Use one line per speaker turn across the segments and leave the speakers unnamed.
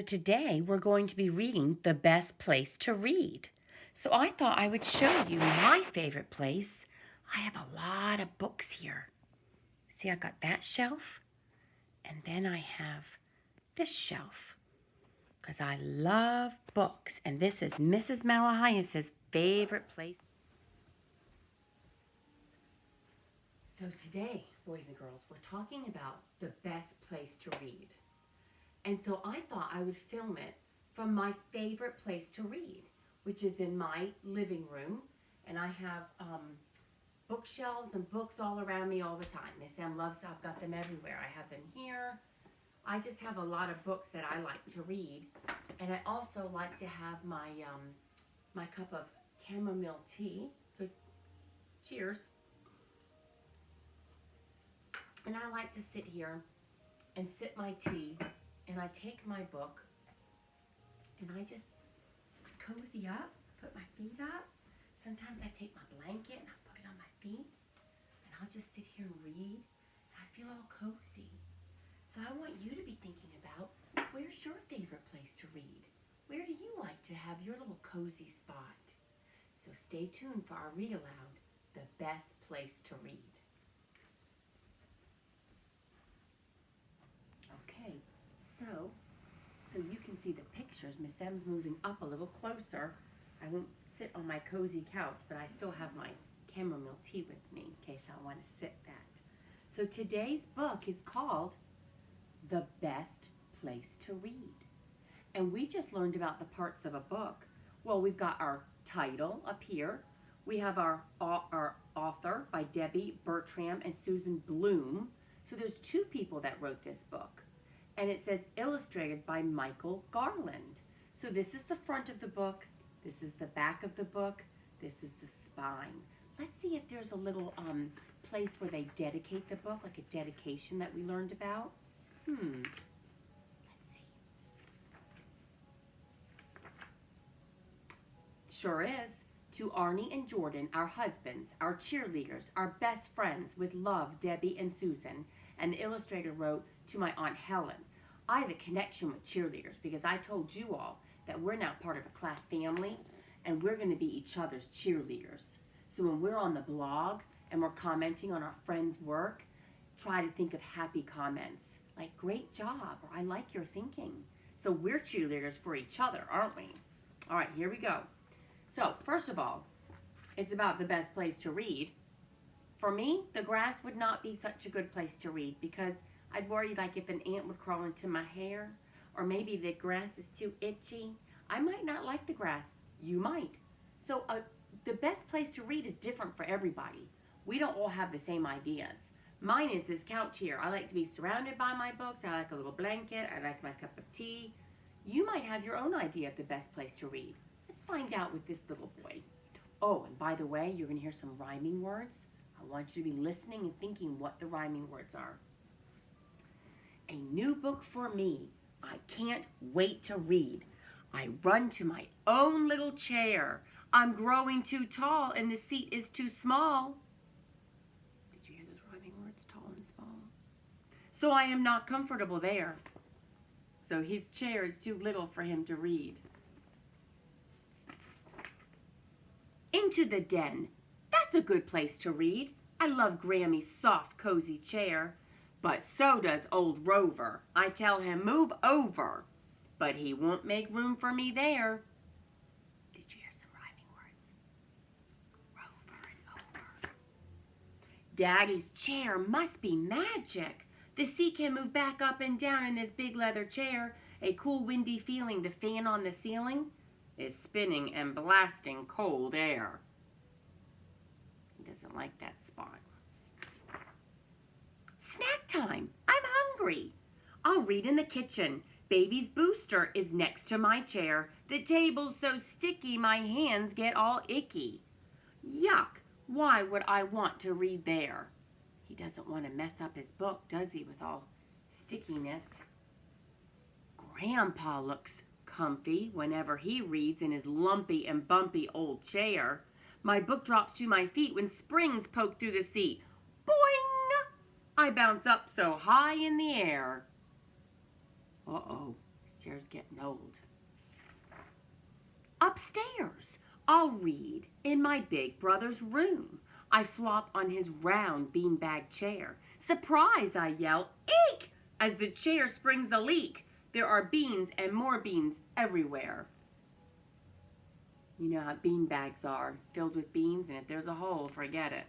So today we're going to be reading The Best Place to Read. So I thought I would show you my favorite place. I have a lot of books here. See, I got that shelf, and then I have this shelf because I love books. And this is Mrs. Malahias' favorite place. So today, boys and girls, we're talking about the best place to read. And so I thought I would film it from my favorite place to read, which is in my living room. And I have bookshelves and books all around me all the time. Miss Em loves, I've got them everywhere. I have them here. I just have a lot of books that I like to read. And I also like to have my, my cup of chamomile tea. So cheers. And I like to sit here and sip my tea, and I take my book and I just cozy up, put my feet up. Sometimes I take my blanket and I put it on my feet, and I'll just sit here and read, and I feel all cozy. So I want you to be thinking about, where's your favorite place to read? Where do you like to have your little cozy spot? So stay tuned for our read aloud, The Best Place to Read. Okay, so you can see the pictures. Miss Em's moving up a little closer. I won't sit on my cozy couch, but I still have my chamomile tea with me in case I want to sip that. So today's book is called The Best Place to Read. And we just learned about the parts of a book. Well, we've got our title up here. We have our author by Debbie Bertram and Susan Bloom. So there's two people that wrote this book. And it says illustrated by Michael Garland. So this is the front of the book. This is the back of the book. This is the spine. Let's see if there's a little place where they dedicate the book, like a dedication that we learned about. Let's see. Sure is. To Arnie and Jordan, our husbands, our cheerleaders, our best friends, with love, Debbie and Susan. And the illustrator wrote, to my Aunt Helen. I have a connection with cheerleaders because I told you all that we're now part of a class family and we're going to be each other's cheerleaders. So when we're on the blog and we're commenting on our friends' work, try to think of happy comments like great job or I like your thinking. So we're cheerleaders for each other, aren't we? All right, here we go. So first of all, it's about the best place to read. For me, the grass would not be such a good place to read because I'd worry like if an ant would crawl into my hair, or maybe the grass is too itchy. I might not like the grass. You might. So the best place to read is different for everybody. We don't all have the same ideas. Mine is this couch here. I like to be surrounded by my books. I like a little blanket. I like my cup of tea. You might have your own idea of the best place to read. Let's find out with this little boy. Oh, and by the way, you're going to hear some rhyming words. I want you to be listening and thinking what the rhyming words are. A new book for me. I can't wait to read. I run to my own little chair. I'm growing too tall and the seat is too small. Did you hear those rhyming words, tall and small? So I am not comfortable there. So his chair is too little for him to read. Into the den. That's a good place to read. I love Grammy's soft, cozy chair. But so does old Rover. I tell him, move over. But he won't make room for me there. Did you hear some rhyming words? Rover and over. Daddy's chair must be magic. The seat can move back up and down in this big leather chair. A cool, windy feeling. The fan on the ceiling is spinning and blasting cold air. He doesn't like that spot. Snack time. I'm hungry. I'll read in the kitchen. Baby's booster is next to my chair. The table's so sticky my hands get all icky. Yuck. Why would I want to read there? He doesn't want to mess up his book, does he, with all stickiness? Grandpa looks comfy whenever he reads in his lumpy and bumpy old chair. My book drops to my feet when springs poke through the seat. Boing! I bounce up so high in the air. Uh-oh. Is Chair's getting old. Upstairs, I'll read in my big brother's room. I flop on his round beanbag chair. Surprise, I yell, eek, as the chair springs a leak. There are beans and more beans everywhere. You know how beanbags are, filled with beans, and if there's a hole, forget it.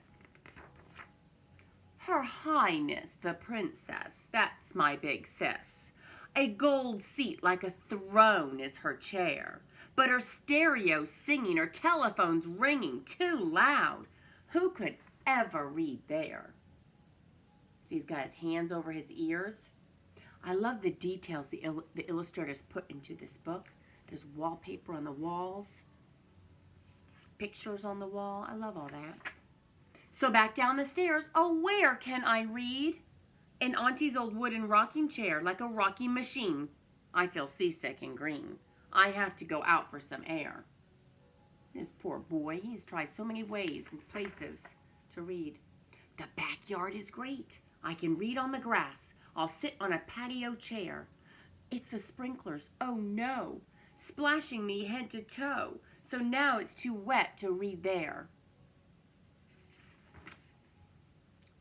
Her Highness the Princess, that's my big sis. A gold seat like a throne is her chair. But her stereo's singing, her telephone's ringing too loud. Who could ever read there? See, he's got his hands over his ears. I love the details the illustrators put into this book. There's wallpaper on the walls, pictures on the wall. I love all that. So back down the stairs, oh, where can I read? In Auntie's old wooden rocking chair, like a rocking machine. I feel seasick and green. I have to go out for some air. This poor boy, he's tried so many ways and places to read. The backyard is great. I can read on the grass. I'll sit on a patio chair. It's the sprinklers, oh no, splashing me head to toe. So now it's too wet to read there.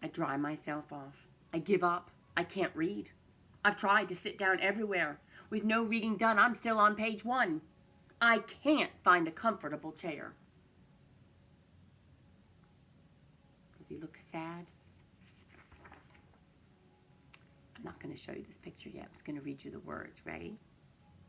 I dry myself off. I give up. I can't read. I've tried to sit down everywhere. With no reading done, I'm still on page 1. I can't find a comfortable chair. Does he look sad? I'm not going to show you this picture yet. I'm just going to read you the words. Ready?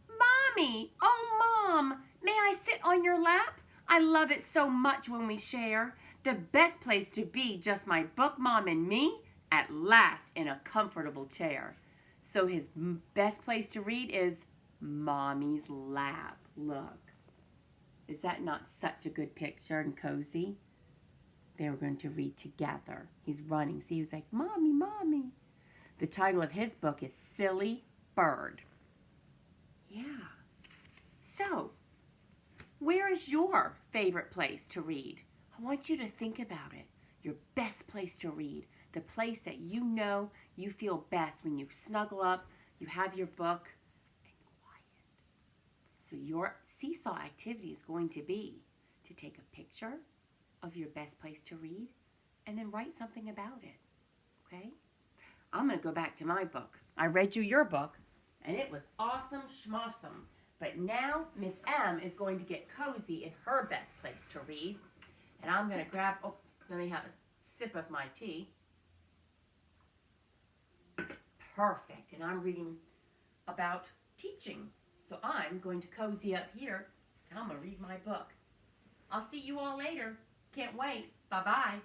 Mommy! Oh, Mom! May I sit on your lap? I love it so much when we share. The best place to be, just my book, Mom, and me, at last in a comfortable chair. So his best place to read is Mommy's lap. Look. Is that not such a good picture and cozy? They were going to read together. He's running. See, he was like, Mommy, Mommy. The title of his book is Silly Bird. Yeah. So, where is your favorite place to read? I want you to think about it. Your best place to read. The place that you know you feel best when you snuggle up, you have your book, and quiet. So your seesaw activity is going to be to take a picture of your best place to read and then write something about it. Okay? I'm going to go back to my book. I read you your book, and it was awesome schmossome. But now Miss M is going to get cozy in her best place to read. And I'm going to grab, let me have a sip of my tea. Perfect. And I'm reading about teaching. So I'm going to cozy up here, and I'm going to read my book. I'll see you all later. Can't wait. Bye-bye.